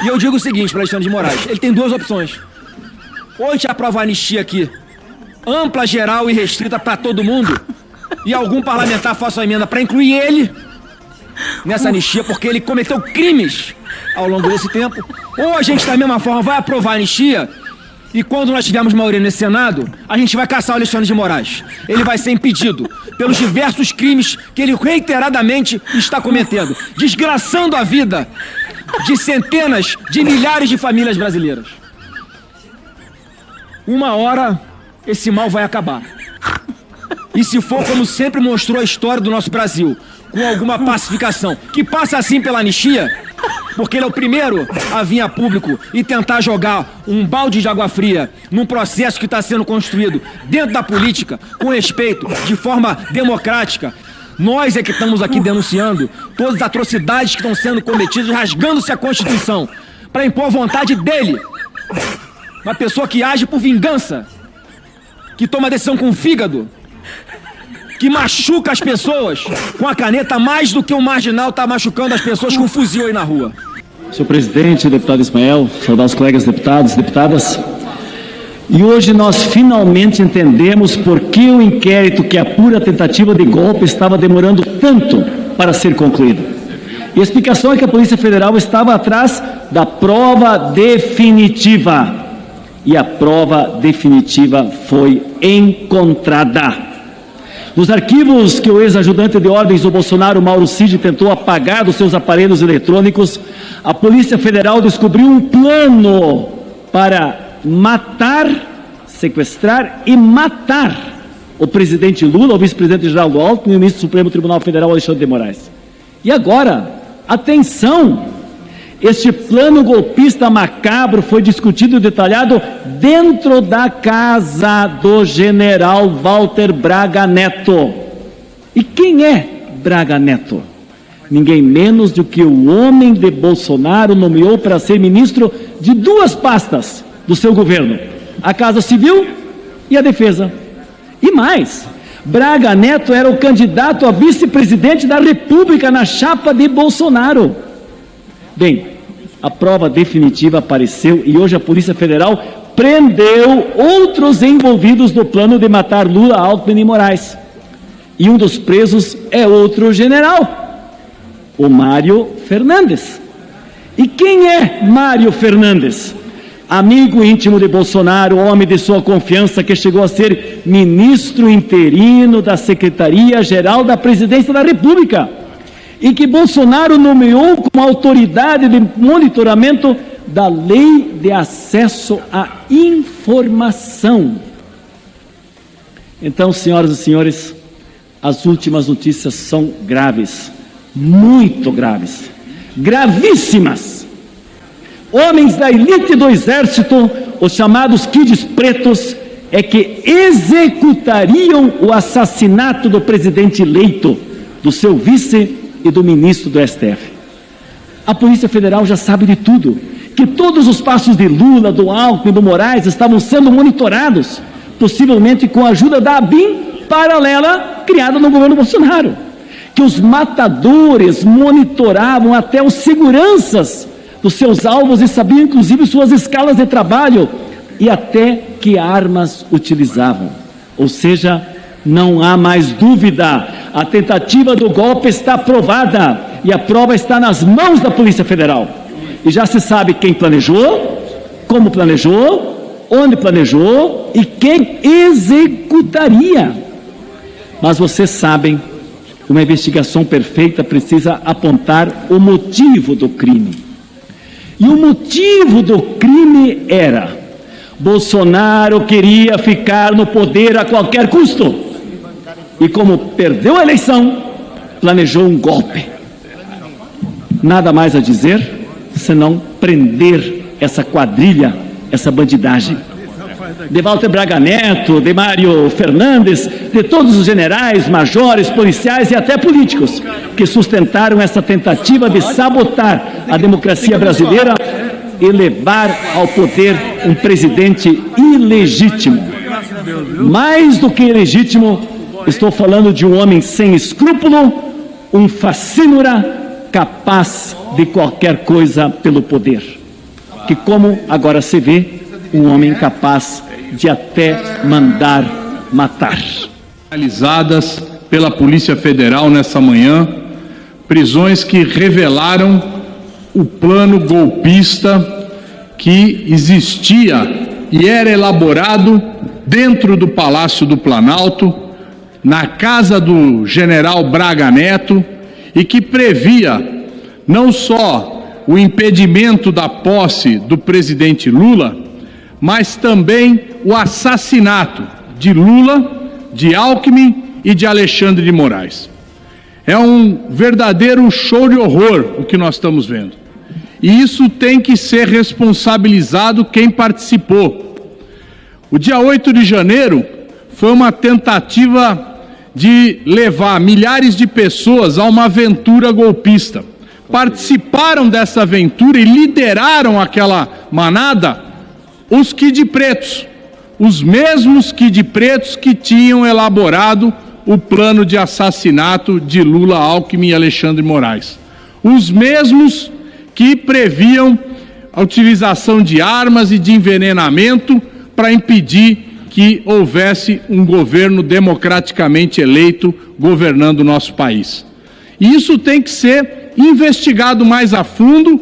E eu digo o seguinte para Alexandre de Moraes, ele tem duas opções. Ou a gente aprova a anistia aqui, ampla, geral e restrita para todo mundo, e algum parlamentar faça uma emenda para incluir ele nessa anistia, porque ele cometeu crimes ao longo desse tempo. Ou a gente, da mesma forma, vai aprovar a anistia, e quando nós tivermos maioria nesse Senado, a gente vai caçar o Alexandre de Moraes. Ele vai ser impedido pelos diversos crimes que ele reiteradamente está cometendo, desgraçando a vida de centenas de milhares de famílias brasileiras. Uma hora, esse mal vai acabar. E se for como sempre mostrou a história do nosso Brasil, com alguma pacificação, que passa assim pela anistia, porque ele é o primeiro a vir a público e tentar jogar um balde de água fria num processo que está sendo construído dentro da política, com respeito, de forma democrática. Nós é que estamos aqui denunciando todas as atrocidades que estão sendo cometidas, rasgando-se a Constituição, para impor a vontade dele. Uma pessoa que age por vingança, que toma decisão com o fígado, que machuca as pessoas com a caneta mais do que um marginal está machucando as pessoas com um fuzil aí na rua. Senhor presidente, deputado Ismael, saudar os colegas deputados e deputadas. E hoje nós finalmente entendemos por que o inquérito que apura a tentativa de golpe estava demorando tanto para ser concluído. E a explicação é que a Polícia Federal estava atrás da prova definitiva. E a prova definitiva foi encontrada. Nos arquivos que o ex-ajudante de ordens do Bolsonaro, Mauro Cid, tentou apagar dos seus aparelhos eletrônicos, a Polícia Federal descobriu um plano para matar, sequestrar e matar o presidente Lula, o vice-presidente Geraldo Alckmin e o ministro do Supremo Tribunal Federal, Alexandre de Moraes. E agora, atenção! Este plano golpista macabro foi discutido e detalhado dentro da casa do general Walter Braga Neto. E quem é Braga Neto? Ninguém menos do que o homem de Bolsonaro nomeou para ser ministro de duas pastas do seu governo: a Casa Civil e a Defesa. E mais, Braga Neto era o candidato a vice-presidente da República na chapa de Bolsonaro. Bem, a prova definitiva apareceu e hoje a Polícia Federal prendeu outros envolvidos no plano de matar Lula, Alckmin e Moraes. E um dos presos é outro general, o Mário Fernandes. E quem é Mário Fernandes? Amigo íntimo de Bolsonaro, homem de sua confiança, que chegou a ser ministro interino da Secretaria-Geral da Presidência da República, e que Bolsonaro nomeou como autoridade de monitoramento da Lei de Acesso à Informação. Então, senhoras e senhores, as últimas notícias são graves, muito graves, gravíssimas. Homens da elite do Exército, os chamados kids pretos, é que executariam o assassinato do presidente eleito, do seu vice e do ministro do STF. A Polícia Federal já sabe de tudo, que todos os passos de Lula, do Alckmin, do Moraes estavam sendo monitorados, possivelmente com a ajuda da ABIN paralela criada no governo Bolsonaro, que os matadores monitoravam até os seguranças dos seus alvos e sabiam inclusive suas escalas de trabalho e até que armas utilizavam. Ou seja, não há mais dúvida, a tentativa do golpe está provada e a prova está nas mãos da Polícia Federal. E já se sabe quem planejou, como planejou, onde planejou e quem executaria. Mas vocês sabem, uma investigação perfeita precisa apontar o motivo do crime. E o motivo do crime era: Bolsonaro queria ficar no poder a qualquer custo. E como perdeu a eleição, planejou um golpe. Nada mais a dizer, senão prender essa quadrilha, essa bandidagem. De Walter Braga Neto, de Mário Fernandes, de todos os generais, majores, policiais e até políticos que sustentaram essa tentativa de sabotar a democracia brasileira e levar ao poder um presidente ilegítimo. Mais do que ilegítimo, estou falando de um homem sem escrúpulo, um facínora capaz de qualquer coisa pelo poder. que, como agora se vê, um homem capaz de até mandar matar. Realizadas pela Polícia Federal nessa manhã, prisões que revelaram o plano golpista que existia e era elaborado dentro do Palácio do Planalto, na casa do general Braga Neto, e que previa não só o impedimento da posse do presidente Lula, mas também o assassinato de Lula, de Alckmin e de Alexandre de Moraes. É um verdadeiro show de horror o que nós estamos vendo. E isso tem que ser responsabilizado quem participou. O dia 8 de janeiro foi uma tentativa de levar milhares de pessoas a uma aventura golpista. Participaram dessa aventura e lideraram aquela manada os Kid Pretos, os mesmos Kid Pretos que tinham elaborado o plano de assassinato de Lula, Alckmin e Alexandre de Moraes. Os mesmos que previam a utilização de armas e de envenenamento para impedir que houvesse um governo democraticamente eleito governando o nosso país. E isso tem que ser investigado mais a fundo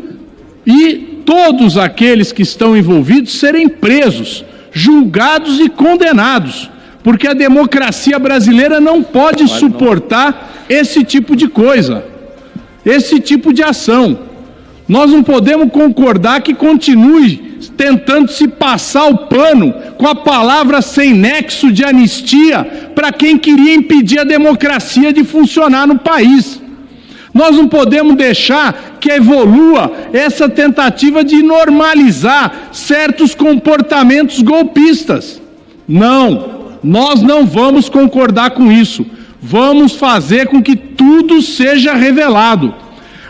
e todos aqueles que estão envolvidos serem presos, julgados e condenados, porque a democracia brasileira não pode suportar esse tipo de coisa, esse tipo de ação. Nós não podemos concordar que continue tentando se passar o pano com a palavra sem nexo de anistia para quem queria impedir a democracia de funcionar no país. Nós não podemos deixar que evolua essa tentativa de normalizar certos comportamentos golpistas. Não, nós não vamos concordar com isso. Vamos fazer com que tudo seja revelado.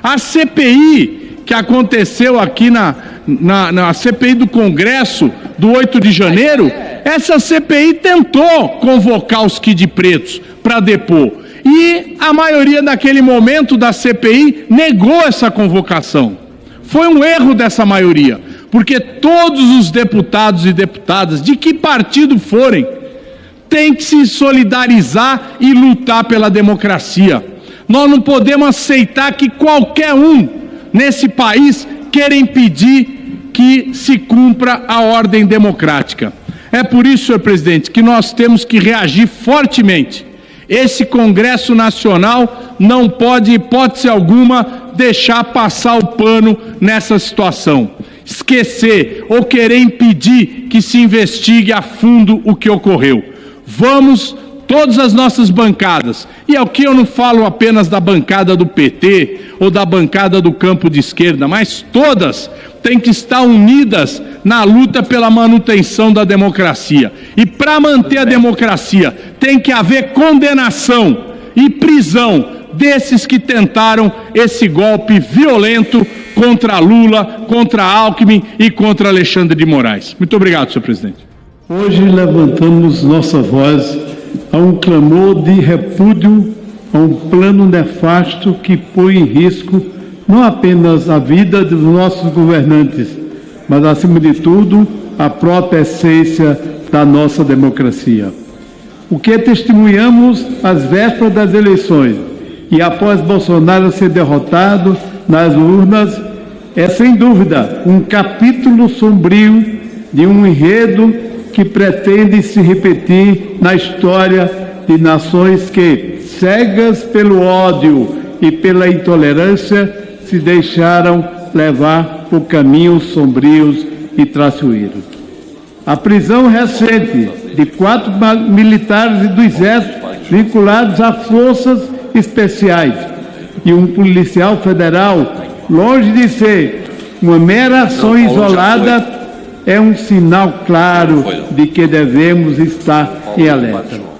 A CPI que aconteceu aqui na CPI do Congresso do 8 de janeiro, essa CPI tentou convocar os Kid Pretos para depor. E a maioria naquele momento da CPI negou essa convocação. Foi um erro dessa maioria, porque todos os deputados e deputadas, de que partido forem, têm que se solidarizar e lutar pela democracia. Nós não podemos aceitar que qualquer um nesse país queira impedir que se cumpra a ordem democrática. É por isso, senhor presidente, que nós temos que reagir fortemente. Esse Congresso Nacional não pode, hipótese alguma, deixar passar o pano nessa situação. Esquecer ou querer impedir que se investigue a fundo o que ocorreu. Vamos, todas as nossas bancadas, e aqui eu não falo apenas da bancada do PT ou da bancada do campo de esquerda, mas todas têm que estar unidas na luta pela manutenção da democracia. E para manter a democracia tem que haver condenação e prisão desses que tentaram esse golpe violento contra Lula, contra Alckmin e contra Alexandre de Moraes. Muito obrigado, senhor presidente. Hoje levantamos nossa voz a um clamor de repúdio a um plano nefasto que põe em risco não apenas a vida dos nossos governantes, mas, acima de tudo, a própria essência da nossa democracia. O que testemunhamos às vésperas das eleições e após Bolsonaro ser derrotado nas urnas é, sem dúvida, um capítulo sombrio de um enredo que pretende se repetir na história de nações que, cegas pelo ódio e pela intolerância, se deixaram levar por caminhos sombrios e traiçoeiros. A prisão recente de 4 militares do Exército vinculados a forças especiais e um policial federal, longe de ser uma mera ação isolada, é um sinal claro de que devemos estar em alerta.